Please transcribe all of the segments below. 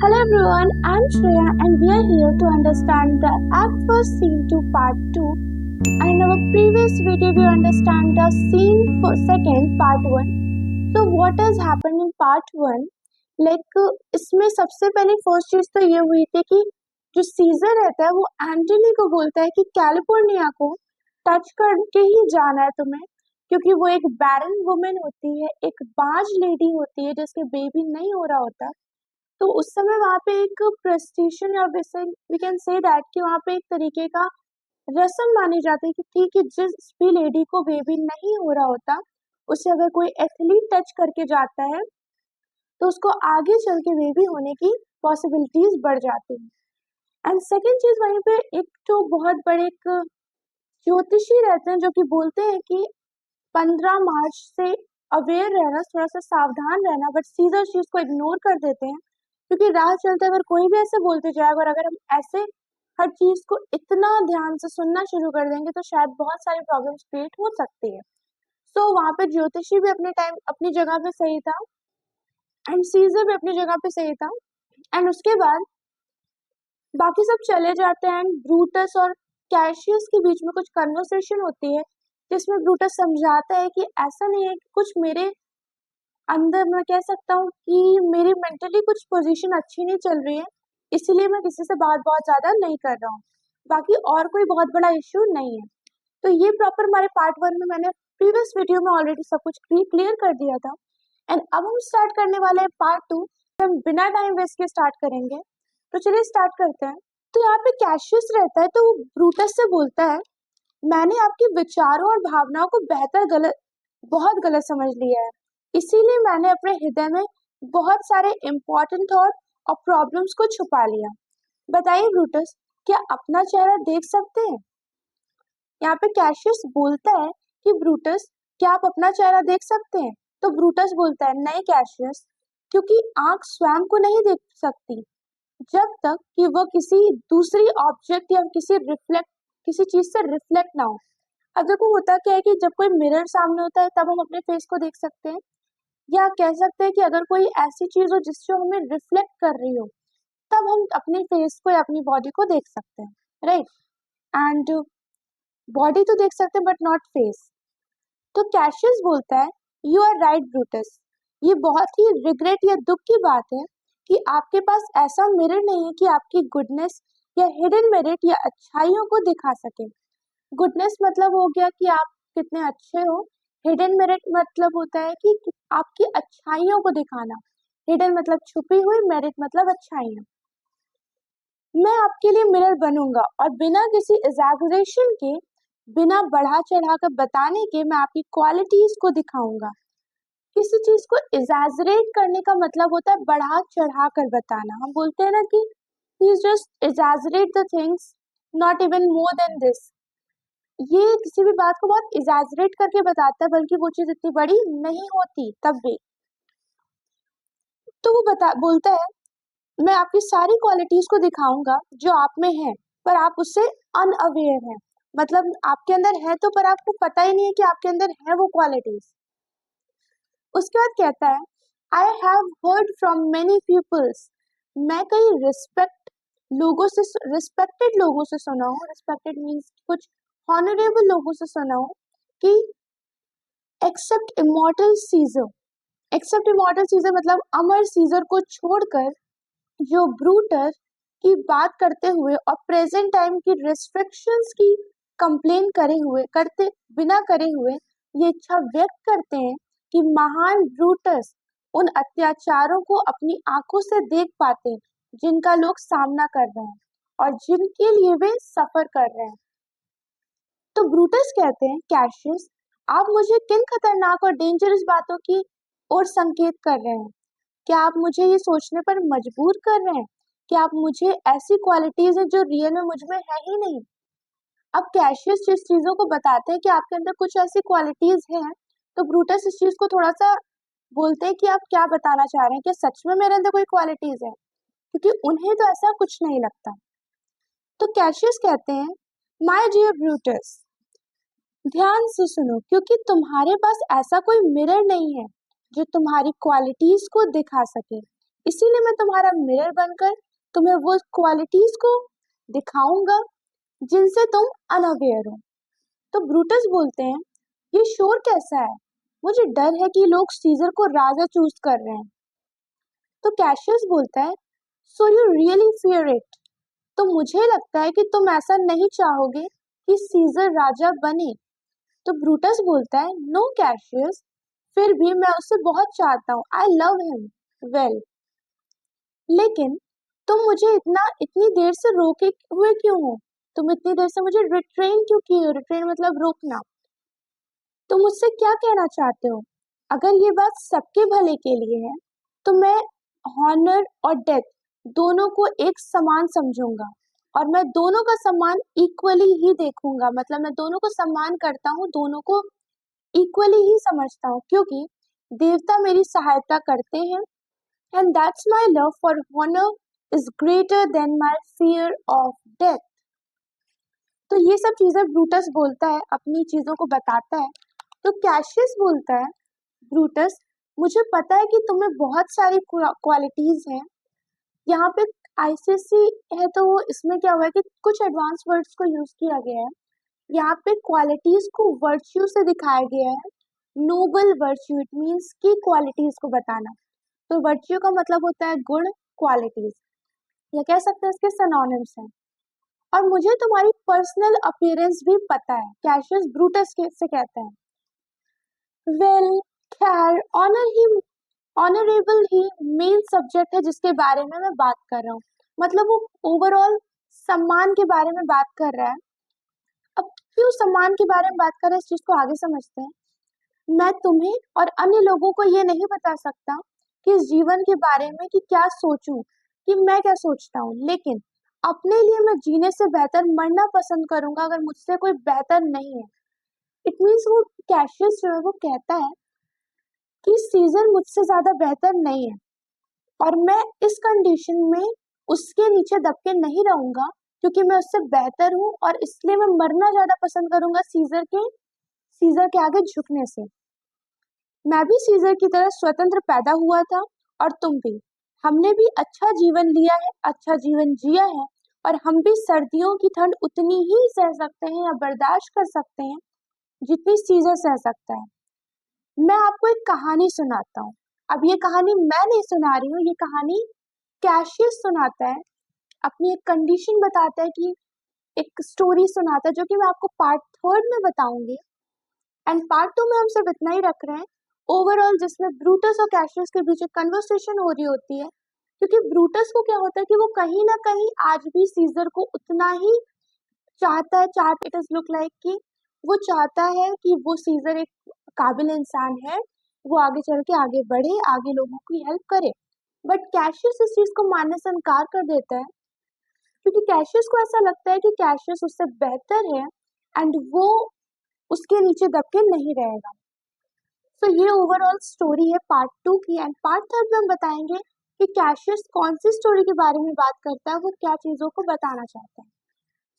Hello everyone, I'm Shreya and we are here to understand the Act First Scene 2 Part 2. And in our previous video we understand the Scene for second Part 1. So what has happened in Part 1? इसमें सबसे पहले first चीज तो ये हुई थी कि जो सीजर रहता है वो एंटनी को बोलता है कि कैलिफोर्निया को टच करके ही जाना है तुम्हें, क्योंकि वो एक बैरन वुमेन होती है, एक बाज लेडी होती है जिसके बेबी नहीं हो रहा होता। तो उस समय वहाँ पे एक प्रेस्टिशन या वी कैन से दैट कि वहाँ पे एक तरीके का रस्म मानी जाती है कि ठीक है, जिस भी लेडी को बेबी नहीं हो रहा होता उसे अगर कोई एथलीट टच करके जाता है तो उसको आगे चल के बेबी होने की पॉसिबिलिटीज बढ़ जाती है। एंड सेकेंड चीज वहीं पे एक तो बहुत बड़े एक ज्योतिषी रहते हैं जो कि बोलते हैं कि 15 मार्च से अवेयर रहना, थोड़ा सा सावधान रहना, बट सीजर चीज को इग्नोर कर देते हैं क्योंकि राह चलते अगर कोई भी ऐसे बोलते जाएगा और अगर हम ऐसे हर चीज को इतना ध्यान से सुनना शुरू कर देंगे तो शायद बहुत सारी प्रॉब्लम्स क्रिएट हो सकती है। सो वहां पे ज्योतिषी भी अपने टाइम अपनी जगह पे सही था एंड सीजर भी अपनी जगह पे सही था। एंड उसके बाद बाकी सब चले जाते हैं एंड ब्रूटस और कैशियस के बीच में कुछ कन्वर्सेशन होती है जिसमें ब्रूटस समझाता है कि ऐसा नहीं है कि कुछ मेरे अंदर, मैं कह सकता हूँ कि मेरी मेंटली कुछ पोजीशन अच्छी नहीं चल रही है, इसीलिए मैं किसी से बात बहुत ज्यादा नहीं कर रहा हूँ, बाकी और कोई बहुत बड़ा इश्यू नहीं है। तो ये प्रॉपर हमारे पार्ट 1 में मैंने प्रीवियस वीडियो में ऑलरेडी सब कुछ क्लियर कर दिया था। एंड अब हम स्टार्ट करने वाले हैं पार्ट 2। हम बिना टाइम वेस्ट के स्टार्ट करेंगे, तो चलिए स्टार्ट करते हैं। तो यहाँ पे कैशियस रहता है तो वो ब्रूटस से बोलता है, मैंने आपके विचारों और भावनाओं को बहुत गलत समझ लिया है, इसीलिए मैंने अपने हृदय में बहुत सारे इम्पोर्टेंट थॉट और प्रॉब्लम्स को छुपा लिया। बताइए ब्रूटस, क्या अपना चेहरा देख सकते हैं? यहाँ पे कैशियस बोलता है कि ब्रूटस, क्या आप अपना चेहरा देख सकते हैं? तो ब्रूटस बोलता है, नहीं कैशियस, क्योंकि आंख स्वयं को नहीं देख सकती जब तक कि वह किसी दूसरी ऑब्जेक्ट या किसी चीज से रिफ्लेक्ट ना हो। अब देखो होता क्या है कि जब कोई मिरर सामने होता है तब हम अपने फेस को देख सकते हैं, या कह सकते हैं कि अगर कोई ऐसी चीज हो जिससे हमें रिफ्लेक्ट कर रही हो तब हम अपने फेस को या अपनी बॉडी को देख सकते हैं, राइट? एंड बॉडी तो देख सकते हैं बट नॉट फेस। तो कैशियस बोलता है, यू आर राइट ब्रूटस, ये बहुत ही रिग्रेट या दुख की बात है कि आपके पास ऐसा मिरर नहीं है कि आपकी गुडनेस या हिडन मेरिट या अच्छाइयों को दिखा सके। गुडनेस मतलब हो गया कि आप कितने अच्छे हो, हिडन मेरिट मतलब होता है कि आपकी अच्छाइयों को दिखाना, हिडन मतलब छुपी हुई, मेरिट मतलब अच्छाइयाँ। मैं आपके लिए मिरर बनूंगा और बिना किसी एग्जैगरेशन के, बिना बढ़ा चढ़ा कर बताने के मैं आपकी क्वालिटीज को दिखाऊंगा। किसी चीज को एग्जैजरेट करने का मतलब होता है बढ़ा चढ़ा कर बताना। हम बोलते हैं ना कि he just exaggerate the things, not even more than this. ये किसी भी बात को बहुत एग्जैजरेट करके बताता है, बल्कि वो चीज इतनी बड़ी नहीं होती तब भी। तो वो बोलता है, मैं आपकी सारी क्वालिटीज को दिखाऊंगा जो आप में है, पर आप उससे अनअवेयर हैं। मतलब आपके अंदर है तो पर आपको पता ही नहीं है कि आपके अंदर है वो क्वालिटीज। उसके बाद कहता है, I have heard from many peoples, मैं कई रिस्पेक्टेड लोगों से सुना हूँ, रिस्पेक्टेड मीन्स कुछ हॉनरेबल लोगों से सुना हूँ कि एक्सेप्ट इमॉर्टल सीजर मतलब अमर सीजर को छोड़कर जो ब्रूटर की बात करते हुए और प्रेजेंट टाइम की रेस्ट्रिक्शंस की कंप्लेन करे हुए ये इच्छा व्यक्त करते हैं कि महान ब्रूटस उन अत्याचारों को अपनी आंखों से देख पाते हैं जिनका लोग सामना कर रहे हैं और जिनके लिए वे सफर कर रहे हैं। तो ब्रूटस कहते हैं, कैशियस, आप मुझे किन खतरनाक और डेंजरस बातों की ओर संकेत कर रहे हैं? क्या आप मुझे ये सोचने पर मजबूर कर रहे हैं कि आप मुझे ऐसी क्वालिटीज हैं जो रियल में मुझ में है ही नहीं? अब कैशियस जिस चीजों को बताते हैं कि आपके अंदर कुछ ऐसी क्वालिटीज हैं, तो ब्रूटस इस चीज को थोड़ा सा बोलते हैं कि आप क्या बताना चाह रहे हैं, कि सच में मेरे अंदर कोई क्वालिटीज है, क्योंकि उन्हें तो ऐसा कुछ नहीं लगता। तो कैशियस कहते हैं, माय डियर ब्रूटस, ध्यान से सुनो, क्योंकि तुम्हारे पास ऐसा कोई मिरर नहीं है जो तुम्हारी क्वालिटीज को दिखा सके, इसीलिए मैं तुम्हारा मिरर बनकर तुम्हें वो क्वालिटीज को दिखाऊंगा जिनसे तुम अनअवेयर हो। तो ब्रूटस बोलते हैं, ये शोर कैसा है? मुझे डर है कि लोग सीजर को राजा चूज कर रहे हैं। तो कैशियस बोलता है, so you really fear it? तो मुझे लगता है कि तुम ऐसा नहीं चाहोगे कि सीजर राजा बने। तो ब्रूटस बोलता है, नो कैशियस, फिर भी मैं उसे बहुत चाहता हूँ, आई लव हिम वेल। लेकिन तुम मुझे इतनी देर से रोके हुए क्यों हो? तुम इतनी देर से मुझे रिट्रेन क्यों किए हो? रिट्रेन मतलब रोकना। तुम मुझसे क्या कहना चाहते हो? अगर ये बात सबके भले के लिए है तो मैं हॉनर और डेथ दोनों को एक समान समझूंगा और मैं दोनों का सम्मान इक्वली ही देखूंगा। मतलब मैं दोनों को सम्मान करता हूँ, दोनों को इक्वली ही समझता हूँ, क्योंकि देवता मेरी सहायता करते हैं and that's my love for honor is greater than my fear of death। तो ये सब चीजें ब्रूटस बोलता है, अपनी चीजों को बताता है। तो कैशियस बोलता है, ब्रूटस मुझे पता है कि तुम्हें बहुत सारी क्वालिटीज हैं। यहाँ पे आईसीएससी है तो इसमें क्या हुआ है कि कुछ एडवांस वर्ड्स को यूज किया गया है। यहाँ पे क्वालिटीज को वर्च्यू से दिखाया गया है। नोबल वर्च्यू, इट मीन्स की क्वालिटीज को बताना। तो वर्च्यू का मतलब होता है गुण, क्वालिटीज, या कह सकते हैं इसके सिनोनिम्स हैं। और मुझे तुम्हारी पर्सनल अपीयरेंस भी पता है, कैशियस ब्रूटस से कहता है। वेल खैर, ऑनरेबल ही मेन सब्जेक्ट है जिसके बारे में मैं बात कर रहा हूँ। मतलब वो ओवरऑल सम्मान के बारे में बात कर रहा है। अब क्यों सम्मान के बारे में बात कर रहा है, इस चीज को आगे समझते हैं। मैं तुम्हें और अन्य लोगों को ये नहीं बता सकता कि इस जीवन के बारे में कि क्या सोचूं, कि मैं क्या सोचता हूँ, लेकिन अपने लिए मैं जीने से बेहतर मरना पसंद करूंगा अगर मुझसे कोई बेहतर नहीं है। इट मीन्स वो कैशियस जो है वो कहता है कि सीजन मुझसे ज्यादा बेहतर नहीं है और मैं इस कंडीशन में उसके नीचे दबके नहीं रहूंगा, क्योंकि मैं उससे बेहतर हूँ और इसलिए मैं मरना ज्यादा पसंद करूंगा सीजर के आगे झुकने से। मैं भी सीजर की तरह स्वतंत्र पैदा हुआ था और तुम भी। हमने भी अच्छा जीवन लिया है, अच्छा जीवन जिया है, और हम भी सर्दियों की ठंड उतनी ही सह सकते हैं या बर्दाश्त कर सकते हैं जितनी सीजर सह सकता है। मैं आपको एक कहानी सुनाता हूँ। अब ये कहानी मैं नहीं सुना रही हूँ, ये कहानी कैशियस सुनाता है। अपनी एक कंडीशन बताता है कि एक स्टोरी सुनाता है, जो कि मैं आपको पार्ट 3 में बताऊंगी। एंड पार्ट 2 में हम सिर्फ इतना ही रख रहे हैं ओवरऑल, जिसमें ब्रूटस और कैशियस के बीच एक कन्वर्सेशन हो रही होती है। क्योंकि ब्रूटस को क्या होता है कि वो कहीं ना कहीं आज भी सीजर को उतना ही चाहता है, इट इज लुक लाइक कि वो चाहता है कि वो सीजर एक काबिल इंसान है, वो आगे चल के आगे बढ़े, आगे लोगों की हेल्प करे। बट कैशियस इस चीज को मानने से इनकार कर देता है, क्योंकि कैशियस को ऐसा लगता है कि कैशियस उससे बेहतर है एंड वो उसके नीचे दबके नहीं रहेगा। तो ये ओवरऑल स्टोरी है पार्ट 2 की। एंड पार्ट 3 में हम बताएंगे कि कैशियस कौन सी स्टोरी के बारे में बात करता है, वो क्या चीजों को बताना चाहता है।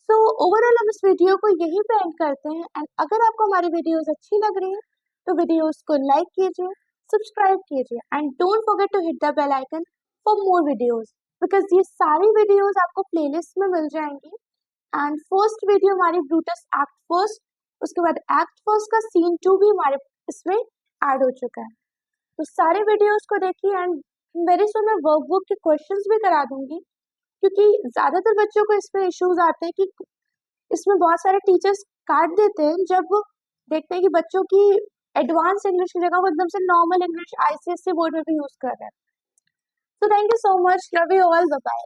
सो ओवरऑल हम इस वीडियो को यहीं पे एंड करते हैं। एंड अगर आपको हमारी वीडियोस अच्छी लग रही है तो वीडियोस को लाइक कीजिए, सब्सक्राइब कीजिए and don't forget to hit the bell icon for more videos, because ये सारी वीडियोस आपको प्लेलिस्ट में मिल जाएंगी। एंड फर्स्ट वीडियो हमारी ब्रूटस एक्ट फर्स्ट, उसके बाद एक्ट फर्स्ट का सीन 2 भी हमारे इसमें ऐड हो चुका है। तो सारे वीडियोस को देखिए एंड वेरी सुन मैं वर्कबुक के क्वेश्चंस भी करा दूंगी, क्योंकि ज्यादातर बच्चों को इसमें इश्यूज आते हैं कि इसमें बहुत सारे टीचर्स काट देते हैं जब वो देखते हैं कि बच्चों की एडवांस इंग्लिश की जगह वो एकदम से नॉर्मल इंग्लिश आईसीएससी बोर्ड में भी यूज कर रहे हैं। तो thank you so much, love you all, bye bye.